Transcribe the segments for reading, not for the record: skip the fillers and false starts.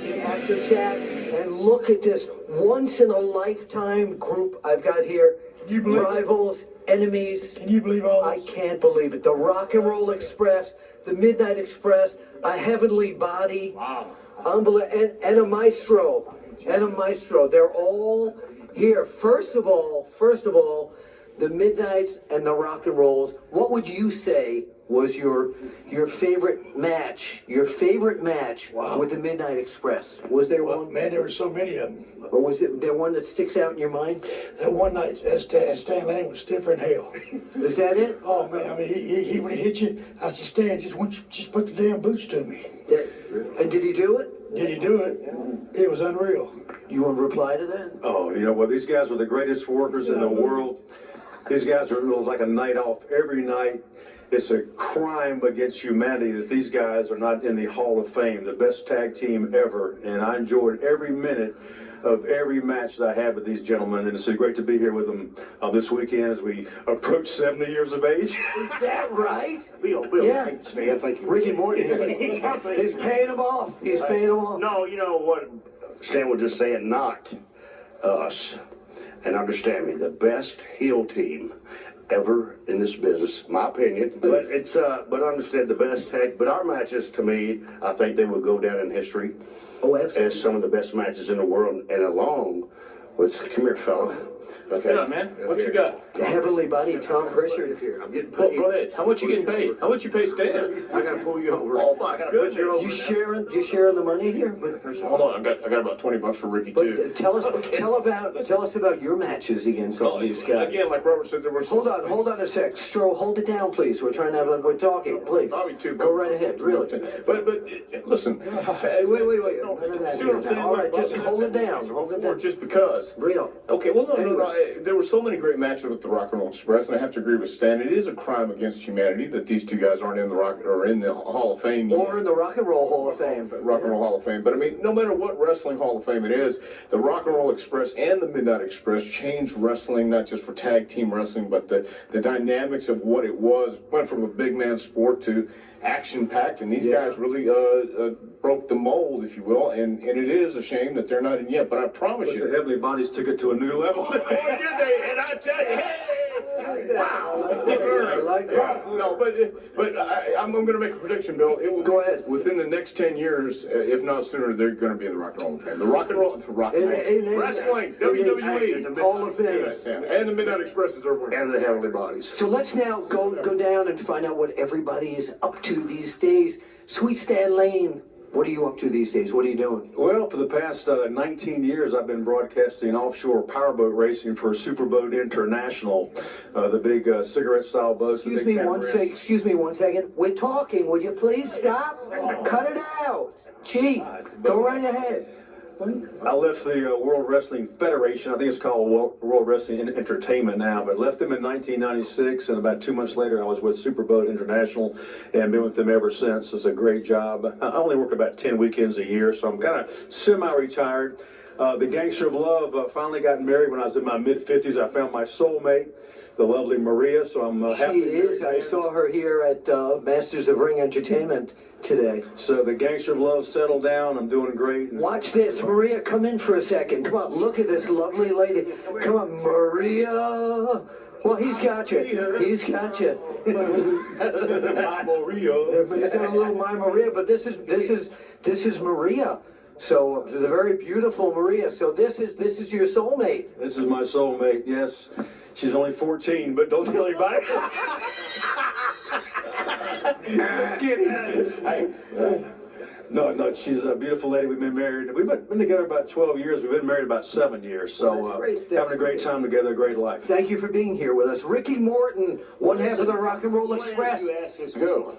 The Apter chat, and look at this once-in-a-lifetime group I've got here. Can you believe Rivals, enemies. Can you believe all I this? can't believe it. The Rock and Roll Express, the Midnight Express, a heavenly body. Wow. Unbelievable. And a maestro. And a maestro. They're all here. First of all, the Midnights and the Rock and Rolls. What would you say was your favorite match? Your favorite match with the Midnight Express? Was there one? Man, there were so many of them. Or was there one that sticks out in your mind? That one night, Stan Lane was stiffer than hell. Is that it? Oh man, I mean, he when he hit you, I said, Stan, just put the damn boots to me. And did he do it? Did he do it? It was unreal. You want to reply to that? Oh, you know what? These guys are the greatest workers in the world. These guys are, it was like a night off every night. It's a crime against humanity that these guys are not in the Hall of Fame, the best tag team ever. And I enjoyed every minute of every match that I had with these gentlemen. And it's great to be here with them this weekend as we approach 70 years of age. Is that right? Bill, Yeah. Stan, thank you. Ricky Morton here. He's paying them off. He's paying them off. No, you know what Stan was just saying, not us. And understand me, the best heel team ever in this business, my opinion. But it's but understand the best tag. But our matches, to me, I think they will go down in history Oh, absolutely. as some of the best matches in the world, and along with, come here, fella. Okay. Yeah, man. What you got? The heavenly buddy, Tom Pritchard. I'm getting Well, paid. go ahead. How much you getting paid? How much you pay Stan? I gotta pull you over. Oh my I gotta put you goodness. over. You sharing the money here? But Hold on, I got about $20 for Ricky too. But tell us about your matches against all these guys. Again, like Robert said, there were Hold on a sec. Stroh, hold it down, please. We're trying to have we're talking, please. Bobby too. Go right ahead, really. But listen. Hey, wait. No, None of that see what I'm here. saying? All right, Look, just Bobby, hold it down. Hold it down. Just because. Real. Okay, well, no. Anyway. There were so many great matches with the Rock and Roll Express, and I have to agree with Stan. It is a crime against humanity that these two guys aren't in the Hall of Fame yet. Or in the Rock and Roll Hall of Fame. Rock and Roll Hall of Fame. But I mean, no matter what wrestling Hall of Fame it is, the Rock and Roll Express and the Midnight Express changed wrestling, not just for tag team wrestling, but the dynamics of what it was. Went from a big man sport to action packed, and these guys really broke the mold, if you will. And it is a shame that they're not in yet. But I promise The you. Heavenly Bodies took it to a new level. Boy, did they? And I tell you, hey! Wow! I like that. No, but I'm going to make a prediction, Bill. It will Go ahead. Within the next 10 years, if not sooner, they're going to be in the Rock and Roll Fame. The Rock and Roll Wrestling, WWE, Hall of Fame. and the Midnight Express is their winner. And the heavenly bodies. So let's now go down and find out what everybody is up to these days. Sweet Stan Lane, what are you up to these days? What are you doing? Well, for the past 19 years, I've been broadcasting offshore powerboat racing for Superboat International, the big cigarette-style boats. Excuse me one second. We're talking. Will you please stop? Cut it out. Gee, go right ahead. I left the World Wrestling Federation. I think it's called World Wrestling Entertainment now, but left them in 1996, and about 2 months later, I was with Superboat International, and been with them ever since. It's a great job. I only work about 10 weekends a year, so I'm kind of semi-retired. The Gangster of Love finally got married when I was in my mid-50s. I found my soulmate, the lovely Maria, so I'm happy. She is. I saw her here at Masters of Ring Entertainment today. So the Gangster of Love settled down. I'm doing great. Watch this. Maria, come in for a second. Come on, look at this lovely lady. Come on, Maria. Well, he's got you. He's got you. Maria. But he's got a little my Maria, but this is Maria. So the very beautiful Maria. So this is your soulmate. This is my soulmate, yes. She's only 14, but don't tell anybody. Just kidding. No, she's a beautiful lady. We've been married. We've been together about 12 years. We've been married about 7 years. So having a great time together, a great life. Thank you for being here with us. Ricky Morton, one half of the Rock and Roll Express. You asked us to go.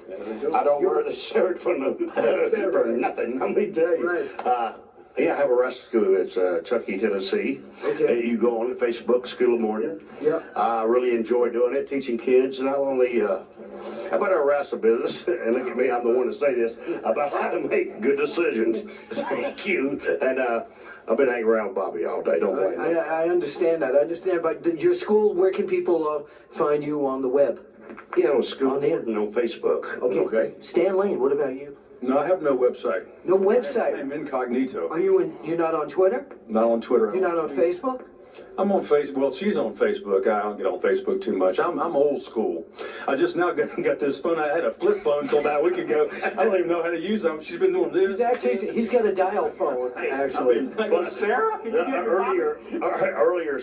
I don't wear the shirt for nothing. Let me tell you. Yeah, I have a wrestling school. It's Chuckey, Tennessee. Okay. You go on Facebook, School of Morning. Yeah. I really enjoy doing it, teaching kids not only about our wrestling business, and look at me, I'm the one to say this, about how to make good decisions. Thank you. And I've been hanging around with Bobby all day. Don't blame me. I understand that. I understand. But your school, where can people find you on the web? Yeah, on School On of the- Morning on Facebook. Okay. Stan Lane, what about you? No, I have no website. No website. I'm incognito. Are you in? You're not on Twitter? Not on Twitter. You're not on Facebook? I'm on Facebook. Well, she's on Facebook. I don't get on Facebook too much. I'm old school. I just now got this phone. I had a flip phone until about a week ago. I don't even know how to use them. She's been doing this. He's got a dial phone, actually. Sarah? Earlier,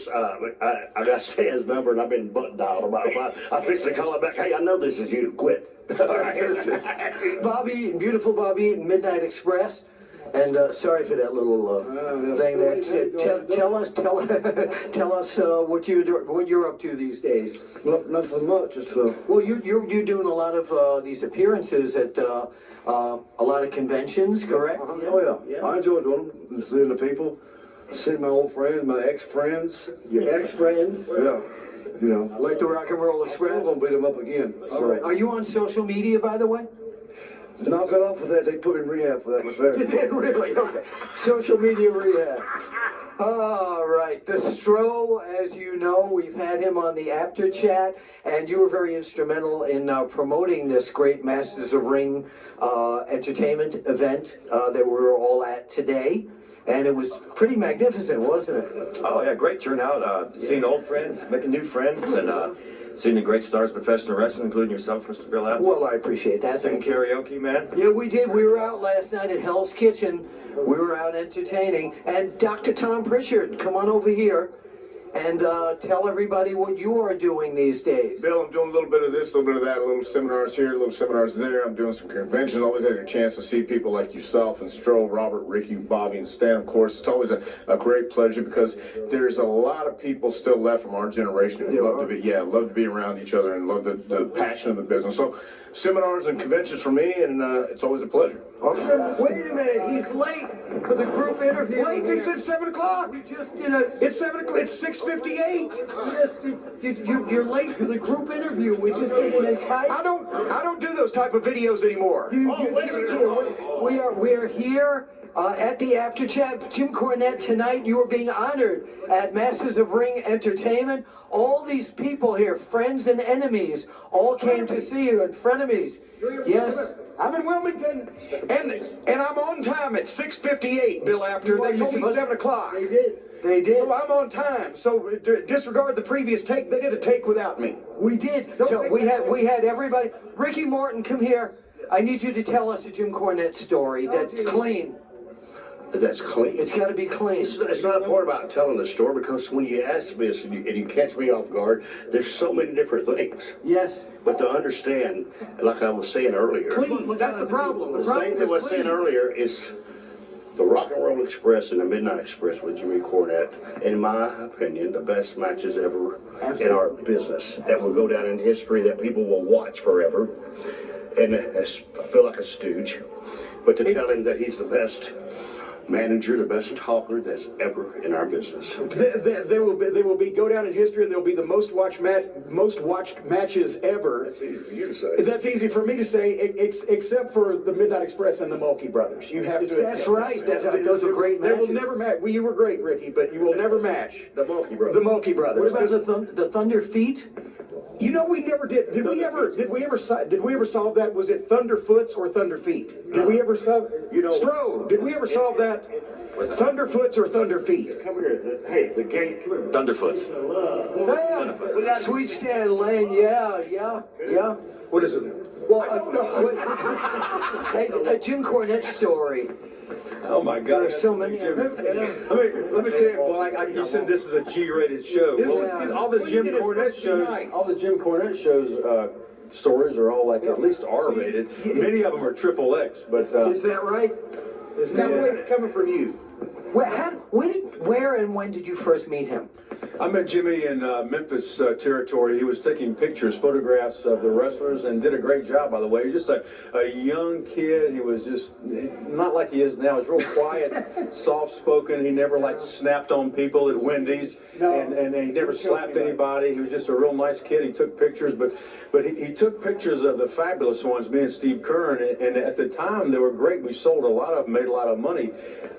I got Stan's number and I've been butt dialed about five. I fixed to call it back. Hey, I know this is you. Quit. Bobby Eaton, beautiful Bobby Eaton, Midnight Express. And sorry for that little thing there. Tell us what you're up to these days. Nothing much. Just Well, you're doing a lot of these appearances at a lot of conventions, correct? oh yeah. I enjoy doing them and seeing the people, seeing my old friends, my ex-friends. Your ex-friends? Yeah, you know. Like the Rock and Roll I'm Express? gonna beat them up again. All right. Are you on social media, by the way? Knock it off with that. They put me in rehab for that. Was fair. Really? Okay. Social media rehab. All right. The Stro, as you know, we've had him on the Apter chat, and you were very instrumental in promoting this great Masters of Ring entertainment event that we're all at today. And it was pretty magnificent, wasn't it? Oh yeah, great turnout. Seeing old friends, making new friends, and seeing the great stars of professional wrestling, including yourself, Mr. Bill Apter. Well, I appreciate that. Singing karaoke, man. Yeah, we did. We were out last night at Hell's Kitchen. We were out entertaining. And Dr. Tom Pritchard, come on over here and tell everybody what you are doing these days. Bill, I'm doing a little bit of this, a little bit of that, a little seminars here, a little seminars there. I'm doing some conventions. Always had a chance to see people like yourself and Stroh, Robert, Ricky, Bobby, and Stan, of course. It's always a great pleasure because there's a lot of people still left from our generation who love to be around each other and love the passion of the business. So seminars and conventions for me, and it's always a pleasure. Wait a minute, he's late for the group interview. Late? They said 7 o'clock. We just did a. It's 7 o'clock. It's 6:58. You're late for the group interview. We just did an entire. I don't do those type of videos anymore. We are here at the After Chat. Jim Cornette, tonight you are being honored at Masters of Ring Entertainment. All these people here, friends and enemies, all came to see you, and frenemies. Yes. I'm in Wilmington, and I'm on time at 6:58. Bill Apter. They told me 7 o'clock. They did. They did. So I'm on time. So disregard the previous take. They did a take without me. We did. So we had everybody. Ricky Morton, come here. I need you to tell us a Jim Cornette story that's clean. That's clean. It's got to be clean. It's not important about telling the story because when you ask me this and you catch me off guard, there's so many different things. Yes. But to understand, like I was saying earlier, Clean. That's the problem. the thing that I was saying earlier is the Rock and Roll Express and the Midnight Express with Jimmy Cornette, in my opinion, the best matches ever in our business that will go down in history that people will watch forever. And I feel like a stooge. But to tell him that he's the best manager, the best talker that's ever in our business. They will be go down in history, and they'll be the most watched matches ever. That's easy for you to say. That's easy for me to say, except for the Midnight Express and the Mulkey Brothers. You have to. That's right. Those are great They matches. will never match. Well, you were great, Ricky, but you will never match The Mulkey Brothers. the Mulkey Brothers. What about the Thunder Feet? You know, we never did. Did we ever solve that? Was it Thunderfoots or Thunderfeet? Did we ever solve? Stro, did we ever solve that? Thunderfoots or Thunderfeet? Come here. Hey, the gate. Come here. Thunderfoots. Sweet Stan Lane, yeah. What is it? Well, a Jim Cornette story. Oh my God! There's so many of them. Let me tell you. Well, you said this is a G-rated show. Well, all the Jim Cornette shows, stories are all like at least R-rated. Many of them are XXX, but Is that right? Now, wait, coming from you. Where and when did you first meet him? I met Jimmy in Memphis territory. He was taking pictures, photographs of the wrestlers, and did a great job, by the way. He was just a young kid. He was just not like he is now. He was real quiet, soft-spoken. He never snapped on people at Wendy's, and he never slapped anybody. He was just a real nice kid. He took pictures, but he took pictures of the fabulous ones, me and Steve Kern, and at the time they were great. We sold a lot of them, made a lot of money.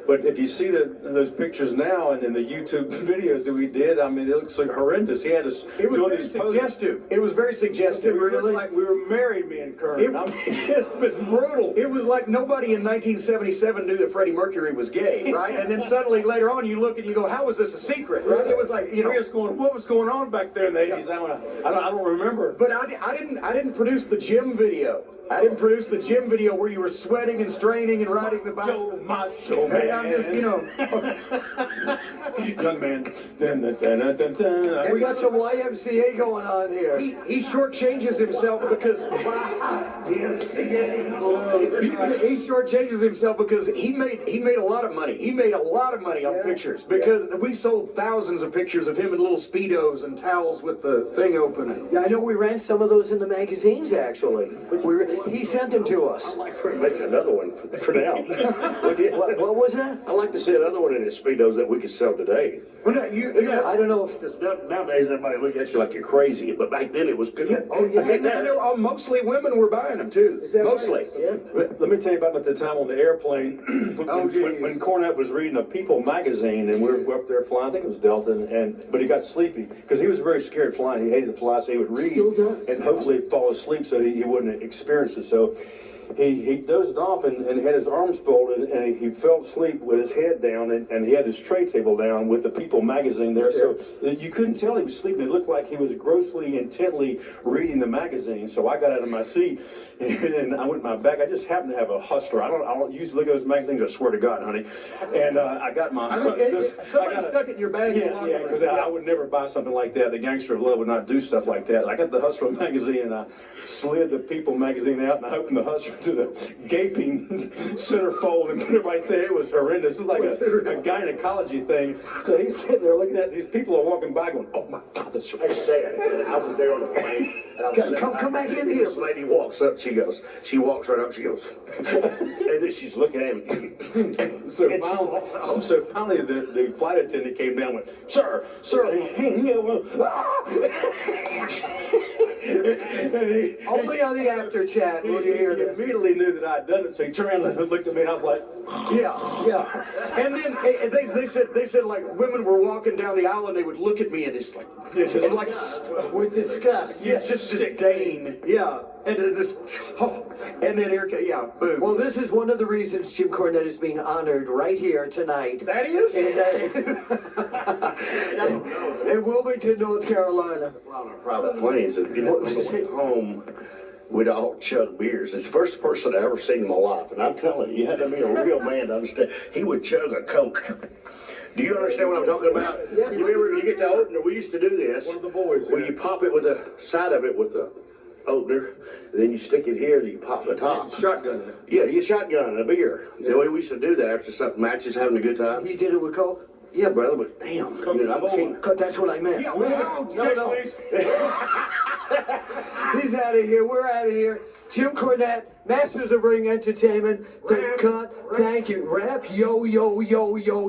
But if you see those pictures now and in the YouTube videos that we did, I mean, it looks like horrendous. He had us It was doing very these poses. suggestive. It was very suggestive. It looked like we were married, me and Kurt. It- I mean, it was brutal. It was like nobody in 1977 knew that Freddie Mercury was gay, right? And then suddenly later on you look and you go, how was this a secret, right? It was like, you know. What was going on back there in the 80s? I don't remember. But I didn't produce the gym video. I didn't produce the gym video where you were sweating and straining and riding the bicycle. Macho Hey, man. I'm just, you know. Young man. Dun, dun, dun, dun, dun, dun. We got some YMCA going on here. He shortchanges himself because he shortchanges himself because he made a lot of money. He made a lot of money on pictures because we sold thousands of pictures of him in little speedos and towels with the thing open. And, Yeah, I know we ran some of those in the magazines, actually. He sent them to us. I'd like for him to make another one for now. What was that? I'd like to see another one in his Speedos that we could sell today. well, no, you I don't know if Because nowadays everybody look at you like you're crazy, but back then it was good. Oh, yeah. and there were, mostly women were buying them too. that Mostly. right? Yeah. Let me tell you about the time on the airplane when Cornette was reading a People magazine and we're up there flying. I think it was Delta, but he got sleepy because he was very scared flying. He hated to fly, so he would read Still does. and hopefully fall asleep so he wouldn't experience it. So he dozed off and had his arms folded and he fell asleep with his head down and he had his tray table down with the People magazine there. So you couldn't tell he was sleeping. It looked like he was grossly, intently reading the magazine. So I got out of my seat and I went in my bag. I just happened to have a Hustler. I don't usually look at those magazines. I swear to God, honey. And I got my. Somebody stuck it in your bag. Yeah, because I would never buy something like that. The Gangster of Love would not do stuff like that. I got the Hustler magazine and I slid the People magazine out and I opened the Hustler to the gaping centerfold and put it right there. It was horrendous. It was like a gynecology thing. So he's sitting there looking at these people are walking by going, oh my God, that's I said, I was there on the plane. And I was sitting- Come back in here. This lady walks up, she walks right up, she goes, and then she's looking at him. So finally the flight attendant came down and went, sir, yeah, well, and he Only on the after chat will you hear this. immediately knew that I'd done it, so he turned around and looked at me and I was like, Yeah. And then they said like women were walking down the aisle and they would look at me and just like With disgust. yeah, just disdain. Yeah. And it just and then here boom. Well, this is one of the reasons Jim Cornette is being honored right here tonight. that is In Wilmington, North Carolina. On our private planes, and I went home, we'd all chug beers. It's the first person I ever seen in my life, and I'm telling you, you had to be a real man to understand. He would chug a Coke. Do you understand what I'm talking about? Yeah. You remember you get the opener? We used to do this. One of the boys, Where yeah. you pop it with the side of it with the opener, and then you stick it here, and you pop the top. shotgun it. Yeah, you shotgun a beer. The way we used to do that after some matches, having a good time. You did it with Coke? Yeah, brother, but damn, you know, I'm a king. That's what I meant. yeah, well, No. He's out of here. We're out of here. Jim Cornette, Masters of Ring Entertainment. Thank you. Rap, yo.